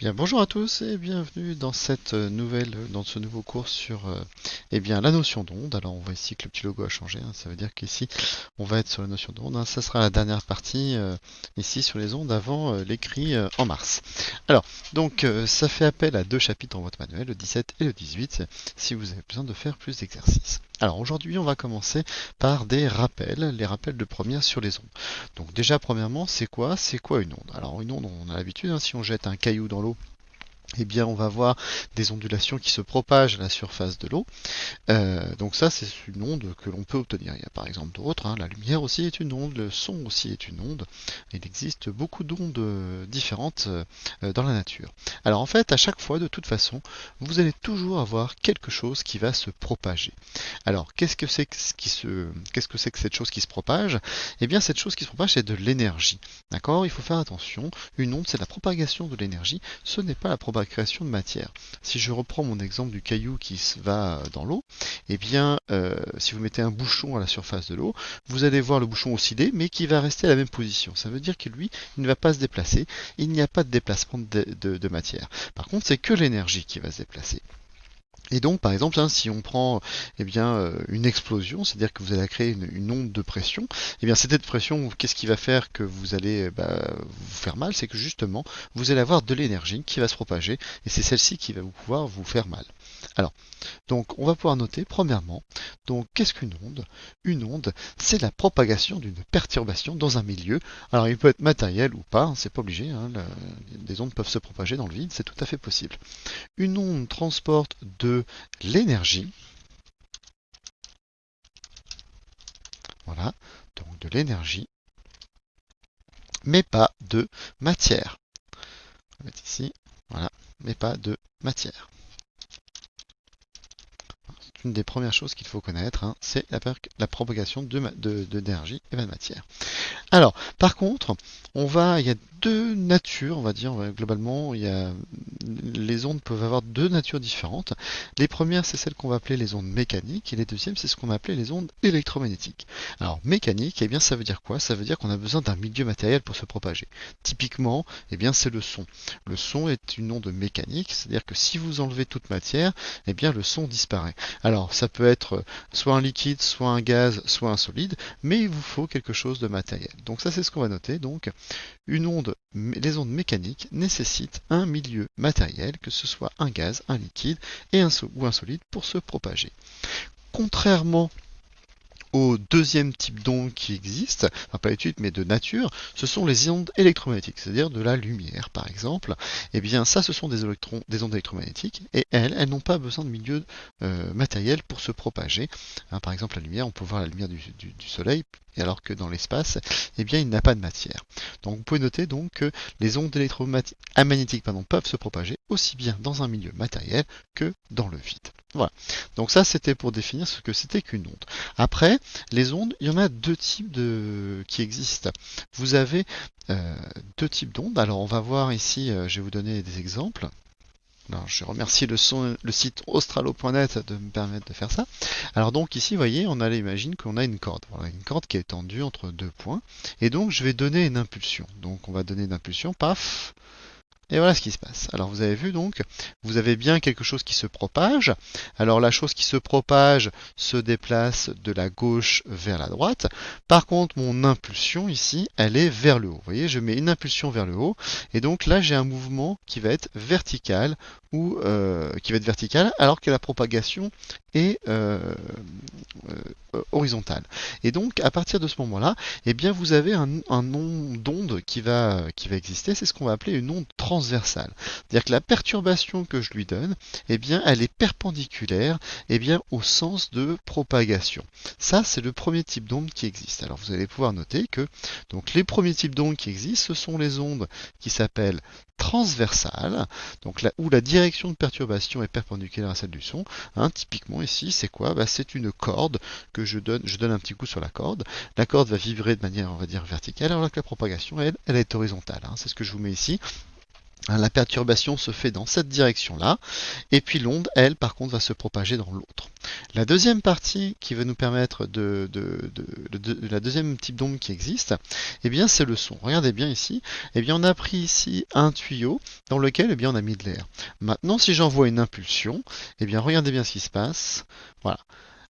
Bien, bonjour à tous et bienvenue dans dans ce nouveau cours sur la notion d'onde. Alors on voit ici que le petit logo a changé, hein. Ça veut dire qu'ici on va être sur la notion d'onde, hein. Ça sera la dernière partie ici sur les ondes avant l'écrit en mars. Alors ça fait appel à deux chapitres dans votre manuel, le 17 et le 18, si vous avez besoin de faire plus d'exercices. Alors aujourd'hui on va commencer par des rappels, les rappels de première sur les ondes. Donc déjà premièrement c'est quoi? C'est quoi une onde? Alors une onde on a l'habitude, hein, si on jette un caillou dans l'eau, eh bien, on va voir des ondulations qui se propagent à la surface de l'eau. Donc ça, c'est une onde que l'on peut obtenir. Il y a par exemple d'autres, hein. La lumière aussi est une onde, le son aussi est une onde. Il existe beaucoup d'ondes différentes dans la nature. Alors en fait, à chaque fois, de toute façon, vous allez toujours avoir quelque chose qui va se propager. Alors, qu'est-ce que c'est que cette chose qui se propage? Eh bien, cette chose qui se propage, c'est de l'énergie. D'accord? Il faut faire attention. Une onde, c'est la propagation de l'énergie. Ce n'est pas la propagation de matière. Si je reprends mon exemple du caillou qui va dans l'eau, eh bien, si vous mettez un bouchon à la surface de l'eau, vous allez voir le bouchon osciller, mais qui va rester à la même position. Ça veut dire que lui, il ne va pas se déplacer. Il n'y a pas de déplacement de matière. Par contre, c'est que l'énergie qui va se déplacer. Et donc, par exemple, hein, si on prend une explosion, c'est-à-dire que vous allez créer une onde de pression, eh bien cette pression, qu'est-ce qui va faire que vous allez vous faire mal? C'est que justement, vous allez avoir de l'énergie qui va se propager, et c'est celle-ci qui va pouvoir vous faire mal. Alors, donc on va pouvoir noter, premièrement, donc qu'est-ce qu'une onde? Une onde, c'est la propagation d'une perturbation dans un milieu. Alors il peut être matériel ou pas, hein, c'est pas obligé, hein, des ondes peuvent se propager dans le vide, c'est tout à fait possible. Une onde transporte de l'énergie, voilà, donc de l'énergie, mais pas de matière. On va mettre ici, voilà, mais pas de matière. C'est une des premières choses qu'il faut connaître, hein, c'est la propagation d'énergie et pas de matière. Alors, par contre, il y a deux natures, on va dire, globalement, les ondes peuvent avoir deux natures différentes. Les premières, c'est celles qu'on va appeler les ondes mécaniques, et les deuxièmes, c'est ce qu'on va appeler les ondes électromagnétiques. Alors, mécanique, eh bien, ça veut dire quoi? Ça veut dire qu'on a besoin d'un milieu matériel pour se propager. Typiquement, eh bien, c'est le son. Le son est une onde mécanique, c'est-à-dire que si vous enlevez toute matière, eh bien, le son disparaît. Alors, ça peut être soit un liquide, soit un gaz, soit un solide, mais il vous faut quelque chose de matériel. Donc ça c'est ce qu'on va noter. Donc les ondes mécaniques nécessitent un milieu matériel, que ce soit un gaz, un liquide ou un solide pour se propager. Contrairement au deuxième type d'onde qui existe, enfin pas d'étude mais de nature, ce sont les ondes électromagnétiques, c'est-à-dire de la lumière par exemple. Eh bien ça ce sont des ondes électromagnétiques et elles n'ont pas besoin de milieu matériel pour se propager. Hein, par exemple la lumière, on peut voir la lumière du soleil, et alors que dans l'espace, eh bien il n'a pas de matière. Donc vous pouvez noter donc que les ondes électromagnétiques peuvent se propager aussi bien dans un milieu matériel que dans le vide. Voilà. Donc ça c'était pour définir ce que c'était qu'une onde. Après, les ondes, il y en a deux types qui existent. Vous avez deux types d'ondes. Alors on va voir ici, je vais vous donner des exemples. Alors, je remercie le site australo.net de me permettre de faire ça. Alors donc ici, vous voyez, imagine qu'on a une corde. Voilà, une corde qui est tendue entre deux points. Et donc je vais donner une impulsion. Donc on va donner une impulsion, paf, et voilà ce qui se passe. Alors vous avez vu donc, vous avez bien quelque chose qui se propage. Alors la chose qui se propage se déplace de la gauche vers la droite. Par contre, mon impulsion ici, elle est vers le haut. Vous voyez, je mets une impulsion vers le haut. Et donc là, j'ai un mouvement qui va être vertical alors que la propagation est horizontale. Et donc à partir de ce moment-là, eh bien vous avez un nom d'onde qui va exister, c'est ce qu'on va appeler une onde transversale. C'est-à-dire que la perturbation que je lui donne, eh bien elle est perpendiculaire au sens de propagation. Ça c'est le premier type d'onde qui existe. Alors vous allez pouvoir noter que donc les premiers types d'ondes qui existent, ce sont les ondes qui s'appellent transversales, donc là où la direction de perturbation est perpendiculaire à celle du son. Hein, typiquement ici, c'est quoi? C'est une corde que je donne un petit coup sur la corde. La corde va vibrer de manière, on va dire, verticale, alors que la propagation, elle est horizontale. Hein. C'est ce que je vous mets ici. La perturbation se fait dans cette direction-là, et puis l'onde, elle, par contre, va se propager dans l'autre. La deuxième partie qui va nous permettre la deuxième type d'onde qui existe, eh bien, c'est le son. Regardez bien ici, eh bien, on a pris ici un tuyau dans lequel, eh bien, on a mis de l'air. Maintenant, si j'envoie une impulsion, eh bien, regardez bien ce qui se passe. Voilà.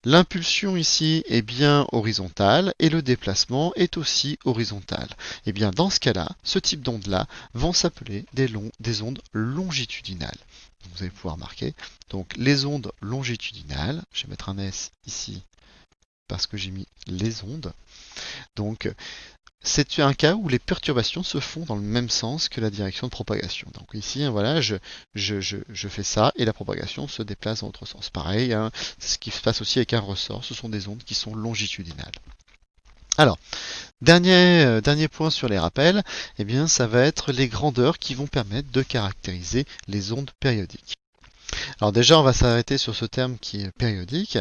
L'impulsion ici est bien horizontale et le déplacement est aussi horizontal. Et bien dans ce cas-là, ce type d'ondes-là vont s'appeler des ondes longitudinales. Vous allez pouvoir marquer. Donc les ondes longitudinales, je vais mettre un S ici parce que j'ai mis les ondes. Donc c'est un cas où les perturbations se font dans le même sens que la direction de propagation. Donc ici, voilà, je fais ça et la propagation se déplace dans l'autre sens. Pareil, hein, ce qui se passe aussi avec un ressort, ce sont des ondes qui sont longitudinales. Alors, dernier point sur les rappels, eh bien, ça va être les grandeurs qui vont permettre de caractériser les ondes périodiques. Alors déjà, on va s'arrêter sur ce terme qui est périodique.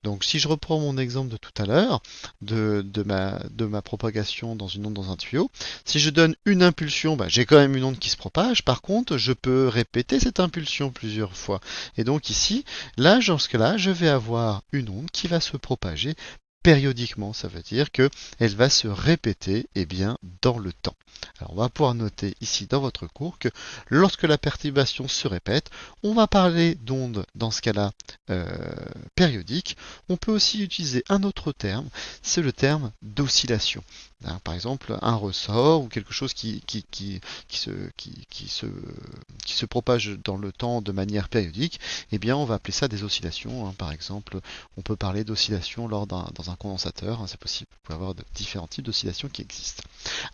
Donc si je reprends mon exemple de tout à l'heure, de ma propagation dans une onde dans un tuyau, si je donne une impulsion, bah, j'ai quand même une onde qui se propage. Par contre, je peux répéter cette impulsion plusieurs fois. Et donc ici, là, dans ce cas-là, je vais avoir une onde qui va se propager périodiquement. Ça veut dire qu'elle va se répéter bien, dans le temps. Alors on va pouvoir noter ici dans votre cours que lorsque la perturbation se répète, on va parler d'ondes dans ce cas-là périodiques. On peut aussi utiliser un autre terme, c'est le terme d'oscillation. Hein, par exemple, un ressort ou quelque chose qui se propage dans le temps de manière périodique, eh bien on va appeler ça des oscillations. Hein. Par exemple, on peut parler d'oscillation dans un condensateur. Hein, c'est possible, vous pouvez avoir différents types d'oscillations qui existent.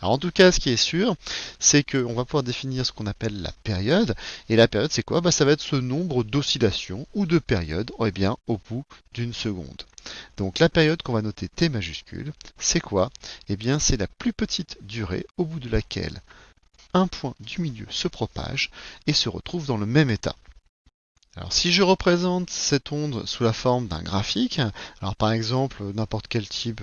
Alors en tout cas, ce qui est sûr, c'est qu'on va pouvoir définir ce qu'on appelle la période. Et la période, c'est quoi? Ça va être ce nombre d'oscillations ou de périodes au bout d'une seconde. Donc la période qu'on va noter T majuscule, c'est quoi? C'est la plus petite durée au bout de laquelle un point du milieu se propage et se retrouve dans le même état. Alors si je représente cette onde sous la forme d'un graphique, alors par exemple n'importe quel type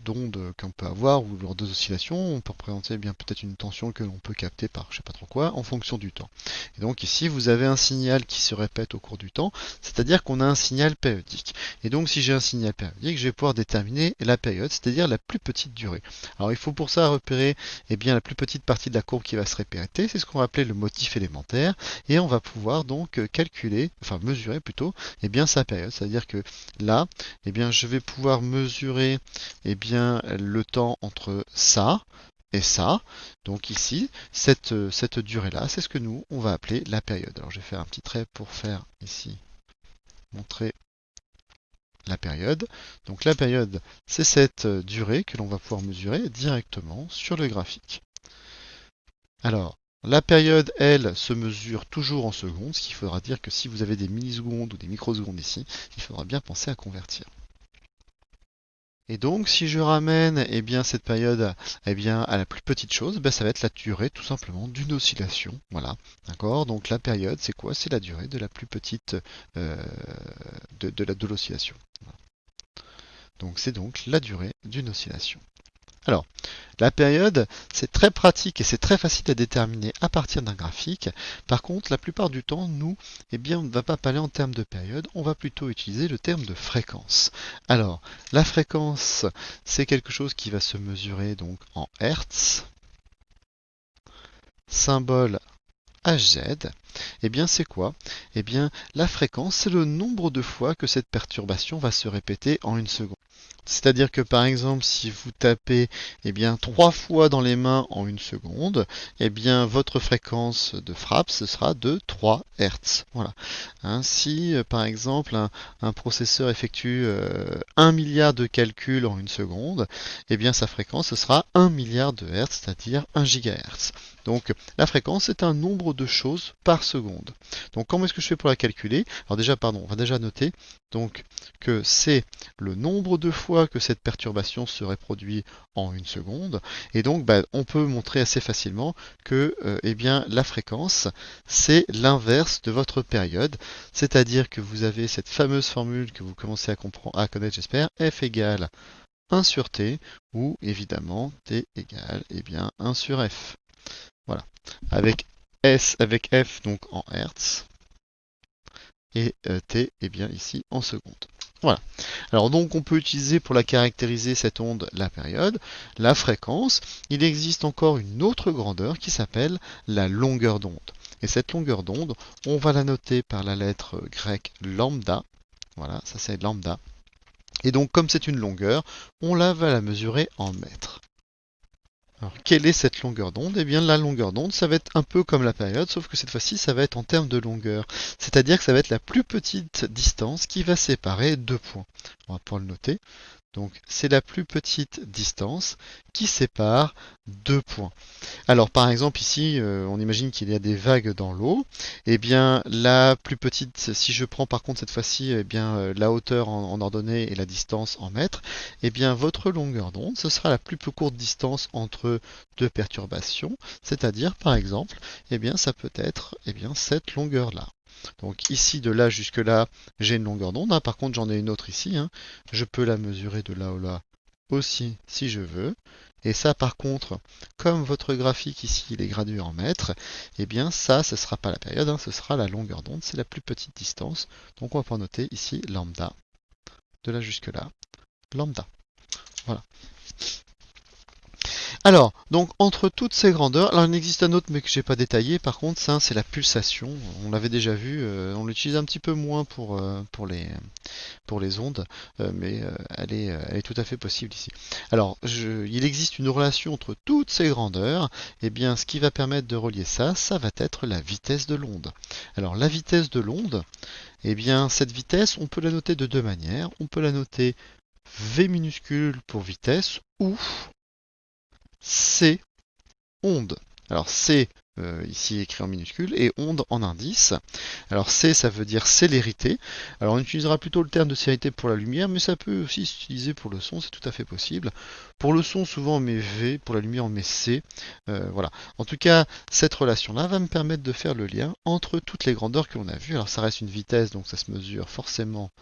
d'onde qu'on peut avoir ou lors des oscillations, on peut représenter bien peut-être une tension que l'on peut capter par je sais pas trop quoi en fonction du temps. Et donc ici vous avez un signal qui se répète au cours du temps, c'est-à-dire qu'on a un signal périodique. Et donc si j'ai un signal périodique, je vais pouvoir déterminer la période, c'est-à-dire la plus petite durée. Alors il faut pour ça repérer la plus petite partie de la courbe qui va se répéter, c'est ce qu'on va appeler le motif élémentaire, et on va pouvoir donc calculer, enfin mesurer plutôt, sa période. C'est-à-dire que là, je vais pouvoir mesurer le temps entre ça et ça. Donc ici, cette durée-là, c'est ce que nous, on va appeler la période. Alors je vais faire un petit trait pour faire ici, montrer la période. Donc la période, c'est cette durée que l'on va pouvoir mesurer directement sur le graphique. Alors, la période, elle, se mesure toujours en secondes, ce qui faudra dire que si vous avez des millisecondes ou des microsecondes ici, il faudra bien penser à convertir. Et donc, si je ramène cette période à la plus petite chose, ça va être la durée tout simplement d'une oscillation. Voilà, d'accord. Donc la période, c'est quoi? C'est la durée de la plus petite de l'oscillation. Voilà. Donc c'est donc la durée d'une oscillation. Alors, la période, c'est très pratique et c'est très facile à déterminer à partir d'un graphique. Par contre, la plupart du temps, nous, on ne va pas parler en termes de période, on va plutôt utiliser le terme de fréquence. Alors, la fréquence, c'est quelque chose qui va se mesurer donc en Hertz, symbole Hz. C'est quoi? La fréquence, c'est le nombre de fois que cette perturbation va se répéter en une seconde. C'est-à-dire que par exemple, si vous tapez 3 fois dans les mains en une seconde, votre fréquence de frappe, ce sera de 3 Hz. Voilà. Hein, si par exemple un processeur effectue 1 milliard de calculs en une seconde, sa fréquence ce sera 1 milliard de Hz, c'est-à-dire 1 GHz. Donc la fréquence c'est un nombre de choses par seconde. Donc comment est-ce que je fais pour la calculer? Alors déjà, pardon, on va déjà noter donc que c'est le nombre de fois que cette perturbation se reproduit en une seconde. Et donc, on peut montrer assez facilement que la fréquence, c'est l'inverse de votre période. C'est-à-dire que vous avez cette fameuse formule que vous commencez à connaître, j'espère, F égale 1 sur T, ou évidemment T égale 1 sur F. Voilà. Avec S avec F donc en Hertz, et T eh bien ici en secondes. Voilà. Alors donc on peut utiliser pour la caractériser cette onde la période, la fréquence. Il existe encore une autre grandeur qui s'appelle la longueur d'onde. Et cette longueur d'onde, on va la noter par la lettre grecque lambda. Voilà, ça c'est lambda. Et donc comme c'est une longueur, on va la mesurer en mètres. Alors, quelle est cette longueur d'onde? Eh bien, la longueur d'onde, ça va être un peu comme la période, sauf que cette fois-ci, ça va être en termes de longueur. C'est-à-dire que ça va être la plus petite distance qui va séparer deux points. On va pouvoir le noter. Donc, c'est la plus petite distance qui sépare deux points. Alors, par exemple, ici, on imagine qu'il y a des vagues dans l'eau. Eh bien, la plus petite, si je prends par contre cette fois-ci, eh bien, la hauteur en ordonnée et la distance en mètres, eh bien, votre longueur d'onde, ce sera la plus courte distance entre deux perturbations. C'est-à-dire, par exemple, eh bien, ça peut être, eh bien, cette longueur-là. Donc ici, de là jusque là, j'ai une longueur d'onde, hein. Par contre, j'en ai une autre ici, hein. Je peux la mesurer de là ou là aussi si je veux. Et ça, par contre, comme votre graphique ici, il est gradué en mètres, eh bien ça, ce ne sera pas la période, hein, ce sera la longueur d'onde, c'est la plus petite distance. Donc on va pouvoir noter ici lambda, de là jusque là, lambda. Voilà. Alors, donc entre toutes ces grandeurs, alors il existe un autre mais que je n'ai pas détaillé, par contre, ça c'est la pulsation. On l'avait déjà vu, on l'utilise un petit peu moins pour les ondes, mais elle est tout à fait possible ici. Alors, il existe une relation entre toutes ces grandeurs, et bien ce qui va permettre de relier ça, ça va être la vitesse de l'onde. Alors la vitesse de l'onde, eh bien cette vitesse, on peut la noter de deux manières. On peut la noter V minuscule pour vitesse ou C onde. Alors C ici écrit en minuscule et onde en indice. Alors C ça veut dire célérité. Alors on utilisera plutôt le terme de célérité pour la lumière, mais ça peut aussi s'utiliser pour le son, c'est tout à fait possible. Pour le son souvent on met V, pour la lumière on met C. Voilà. En tout cas cette relation-là va me permettre de faire le lien entre toutes les grandeurs que l'on a vues. Alors ça reste une vitesse donc ça se mesure forcément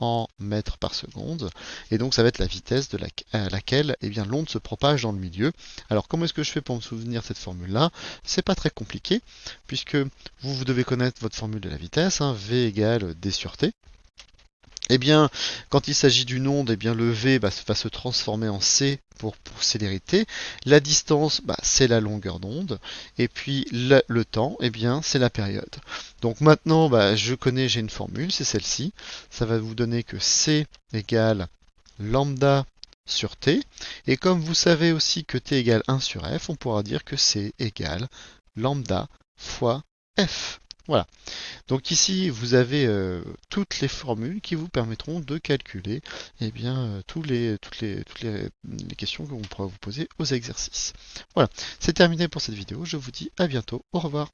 en mètres par seconde. Et donc ça va être la vitesse à laquelle eh bien, l'onde se propage dans le milieu. Alors comment est-ce que je fais pour me souvenir de cette formule-là? C'est pas très compliqué, puisque vous devez connaître votre formule de la vitesse, hein, V égale D sur T. Eh bien, quand il s'agit d'une onde, eh bien, le V va se transformer en C pour célérité. La distance, c'est la longueur d'onde. Et puis le temps, eh bien, c'est la période. Donc maintenant, j'ai une formule, c'est celle-ci. Ça va vous donner que C égale lambda sur T. Et comme vous savez aussi que T égale 1 sur F, on pourra dire que C égale lambda fois F. Voilà. Donc ici, vous avez toutes les formules qui vous permettront de calculer eh bien, toutes les questions que l'on pourra vous poser aux exercices. Voilà, c'est terminé pour cette vidéo. Je vous dis à bientôt. Au revoir.